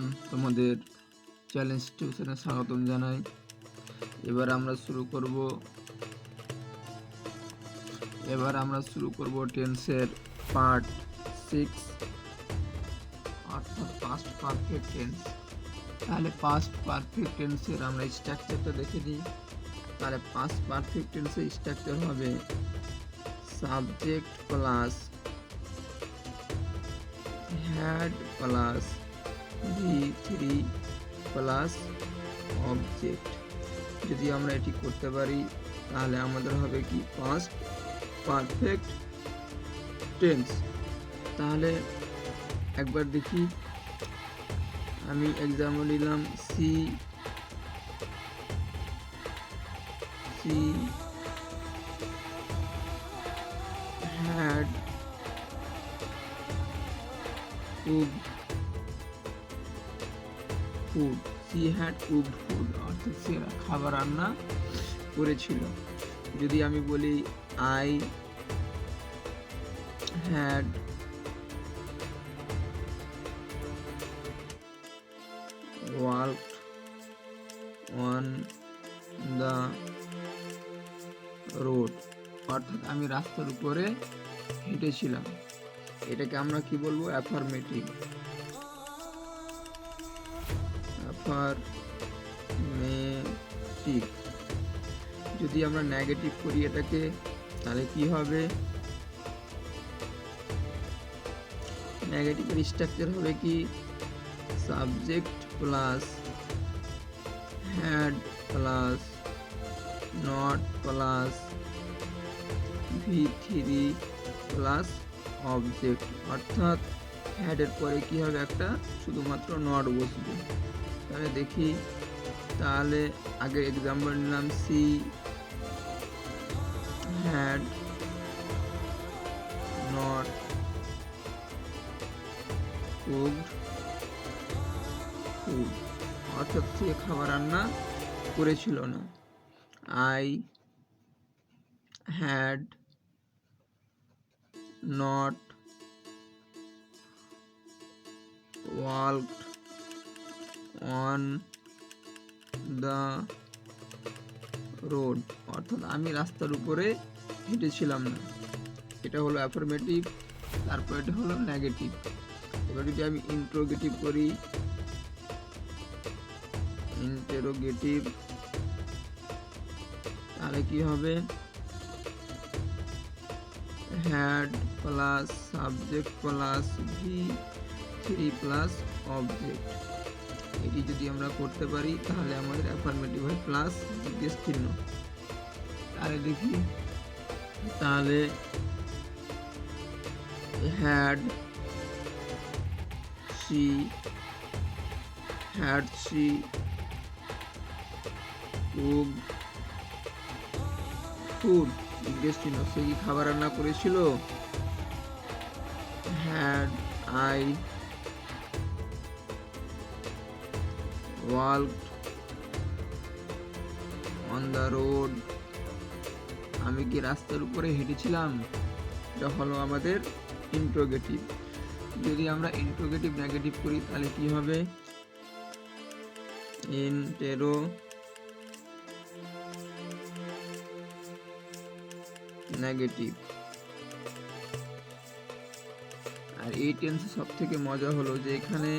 Everyone, তোমাদের challenge টিউশনে স্বাগতম জানাই। এবার আমরা শুরু করব টেন্সের পার্ট 6, অর্থাৎ পাস্ট পারফেক্ট টেন্স। তাহলে পাস্ট পারফেক্ট টেন্সের আমরা স্ট্রাকচারটা দেখে নিই। তাহলে পাস্ট পারফেক্ট টেন্সের স্ট্রাকচার হবে subject plus had plus V3 plus object. যদি আমরা এটি করতে পারি তাহলে আমাদের হবে কি পাস্ট পারফেক্ট টেন্স। তাহলে একবার দেখি, আমি এক্সাম্পল নিলাম she had cooked food. She had cooked food অর্থাৎ সে খাবার রান্না করেছিল। যদি আমি বলি I had walked on the road, অর্থাৎ আমি রাস্তার উপরে হেঁটেছিলাম। এটাকে আমরা কি বলবো? অ্যাফার্মেটিভ। যদি আমরা নেগেটিভ করি এটাকে, তাহলে কি হবে? নেগেটিভের স্ট্রাকচার হবে কি subject plus had plus not plus V3 plus object, অর্থাৎ হ্যাডের পরে কি হবে? একটা শুধুমাত্র নট বসবে। তাহলে দেখি, তাহলে আগে এক্সাম্পল নিলাম she had not cooked food, অর্থাৎ সে খাবার রান্না করেছিল না। I had not walked on the road, অর্থাৎ আমি রাস্তার উপরে হেঁটেছিলাম না। এটা হলো অ্যাফার্মেটিভ। তারপর এটা হলো নেগেটিভ। এবার যদি আমি ইন্টারোগেটিভ করি, তাহলে কি হবে? Had plus subject plus V3 plus object. এটি যদি আমরা করতে পারি তাহলে আমাদের অ্যাফার্মেটিভ হয় প্লাস জিজ্ঞেস চিহ্ন। তাহলে দেখি, তাহলে হ্যাড সি কুকড ফুড, জিজ্ঞেস চিহ্ন, সে কি খাবার রান্না করেছিল? Had I walked on the road, আমি কি রাস্তার উপরে হেঁটেছিলাম? এটা হলো আমাদের ইন্টারোগেটিভ। যদি আমরা ইন্টারোগেটিভ নেগেটিভ করি তাহলে কি হবে? নেগেটিভ। আর এই টেন্সে সব থেকে মজা হলো যে এখানে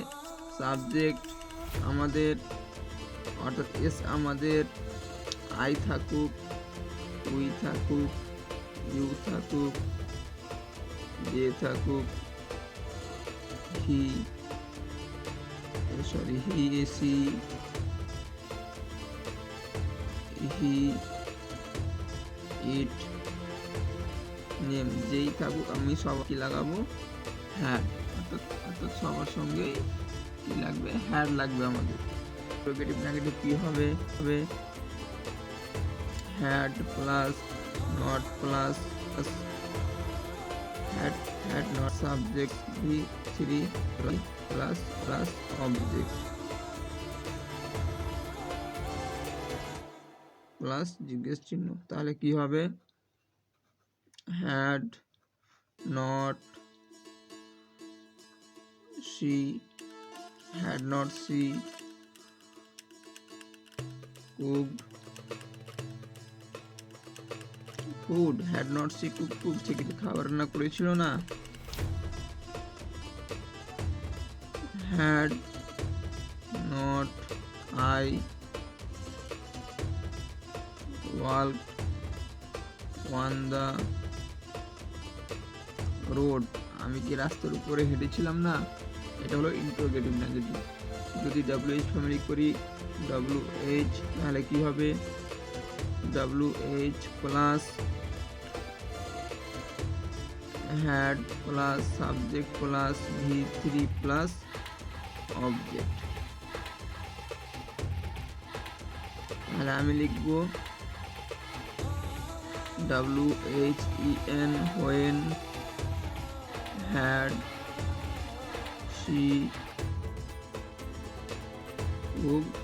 সাবজেক্ট আমাদের, অর্থাৎ এস আমাদের, আই থাকুক, উই থাকুক, ইউ থাকুক, যে থাকুক, হি এসি, হি ইট, নেম, যেই থাকুক, আমি সব কি লাগাবো? হ্যাড, অর্থাৎ সবার সঙ্গেই কি লাগবে? হ্যাড লাগবে আমাদের। নেগেটিভ নেগেটিভ কি হবে? Had plus not plus had not subject V3 plus object plus জিজ্ঞেস চিহ্ন। তাহলে কি হবে? Had not she had not she cooked food, had not she cooked food, সে কি খাবার রান্না করেছিল না? had not I walked on the road, আমি কি রাস্তার উপরে হেঁটেছিলাম না? এটা হলো ইন্টারোগেটিভ নেগেটিভ। যদি WH ফ্যামিলি করি WH, তাহলে কি হবে? WH plus had plus subject plus V3 plus object. তাহলে আমি লিখব WHEN when had she cooked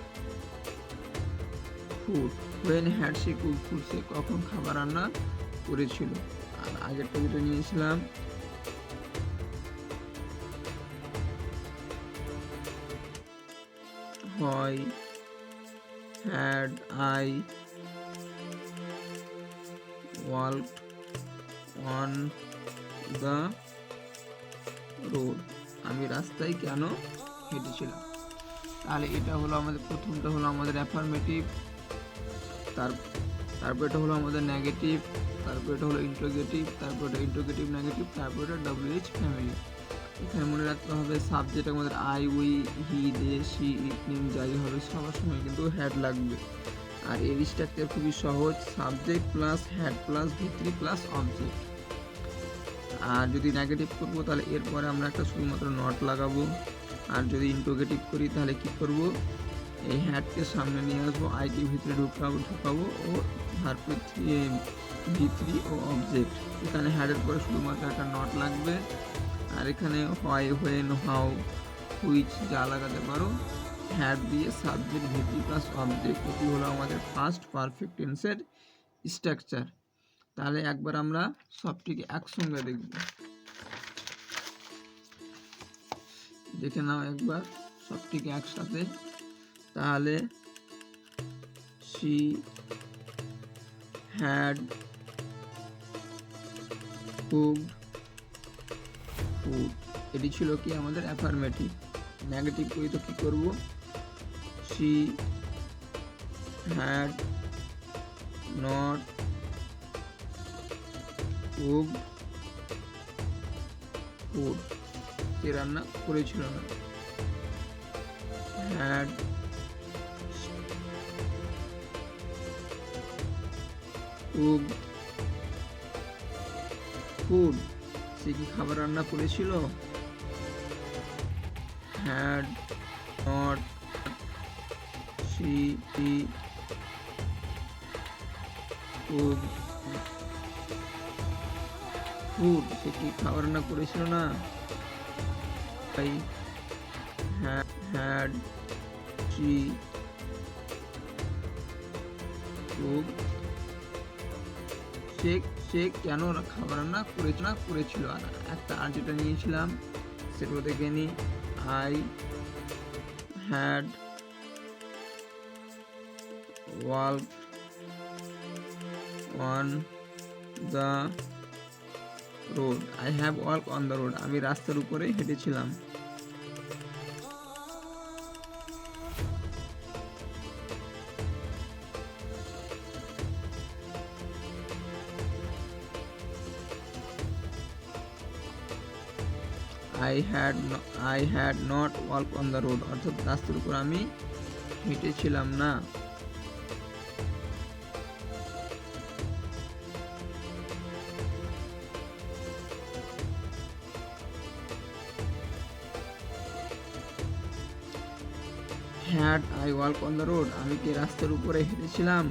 food, when had she cooked food, সে কখন খাবার রান্না করেছিল। আর আগেরটা যেটা নিয়েছিলাম হয় had I walked on the road, আমি রাস্তায় কেন হেঁটেছিলাম। তাহলে এটা হলো আমাদের প্রথমটা হলো আমাদের অ্যাফার্মেটিভ, তারপর এটা হলো আমাদের নেগেটিভ, তারপর এটা হলো ইন্টারোগেটিভ, তারপর এটা ইন্টারোগেটিভ নেগেটিভ, তারপর এটা WH ফ্যামিলি। এখানে মনে রাখতে হবে সাবজেক্ট আমাদের I, we, he, they, she, it, name যাই হবে সবার সময় কিন্তু হ্যাড লাগবে। আর এর স্ট্রাকচার খুবই সহজ, subject plus had plus V3 plus object. আর যদি নেগেটিভ করবো তাহলে এরপরে আমরা একটা শুধুমাত্র নট লাগাবো। আর যদি ইন্টারোগেটিভ করি তাহলে কি করব, এই হ্যাডকে সামনে নিয়ে আসবো, আইকে ভিতরে ঢুকাবো ও ভার্ব V3 ও অবজেক্ট। এখানে হ্যাডের পরে শুধুমাত্র একটা নট লাগবে। আর এখানে হয়, হোয়েন, হাউ, হুইচ যা লাগাতে পারো, হ্যাড দিয়ে সাবজেক্ট V3 প্লাস অবজেক্ট। এটি হলো আমাদের ফার্স্ট পারফেক্ট টেন্সের স্ট্রাকচার। তাহলে একবার আমরা সবটিকে একসঙ্গে দেখে নাও একবার সবটিকে একসাথে। তাহলে she had cooked food, এটি ছিল কি আমাদের অ্যাফার্মেটিভ। নেগেটিভ করি তো কি করব, she had not cooked food, সে রান্না করেছিল না। had cooked food, সে কি খাবার রান্না করেছিল। had not she cooked food, সে কি খাবার রান্না করেছিল না। I had she cooked, সে কেন খাবার রান্না করেছিল। আর একটা আর যেটা নিয়েছিলাম সেটা দেখে নি, I had walked on the road, I have walked on the road, আমি রাস্তার উপরে হেঁটেছিলাম। I had not walked on the road, অর্থাৎ রাস্তার উপর আমি হেঁটেছিলাম না। had I walked on the road, আমি কি রাস্তার উপরে হেঁটেছিলাম।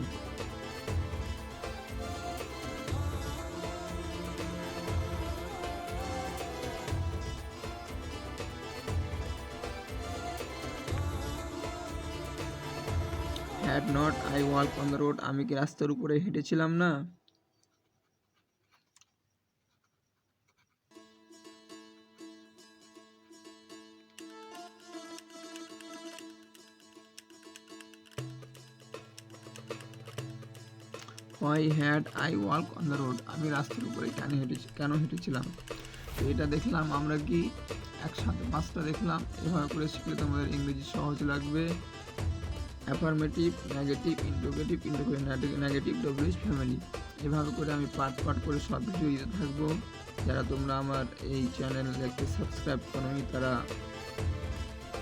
had not I walked on the road, আমি কি রাস্তার উপরে হেঁটেছিলাম না। Why had I walk on the road, আমি রাস্তার উপরে কেন হেঁটেছিলাম। তো এটা দেখলাম আমরা কি একসাথে 5টা দেখলাম। এভাবে করে শিখলে তোমাদের ইংরেজি সহজ লাগবে। Affirmative, negative, interrogative, negative, WH, family. এভাবে করে আমি পার্ট করে সব ভিডিও দিতে থাকবো। যারা তোমরা আমার এই চ্যানেলকে সাবস্ক্রাইব করোনি তারা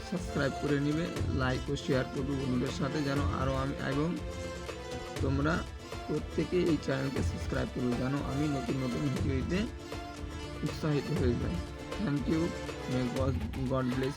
সাবস্ক্রাইব করে নিবে, লাইক ও শেয়ার করবে বন্ধুদের সাথে, যেন আরও আমি এবং তোমরা প্রত্যেকে এই চ্যানেলকে সাবস্ক্রাইব করবে, যেন আমি নতুন ভিডিও দিতে উৎসাহিত হয়ে যাই। Thank you, may God bless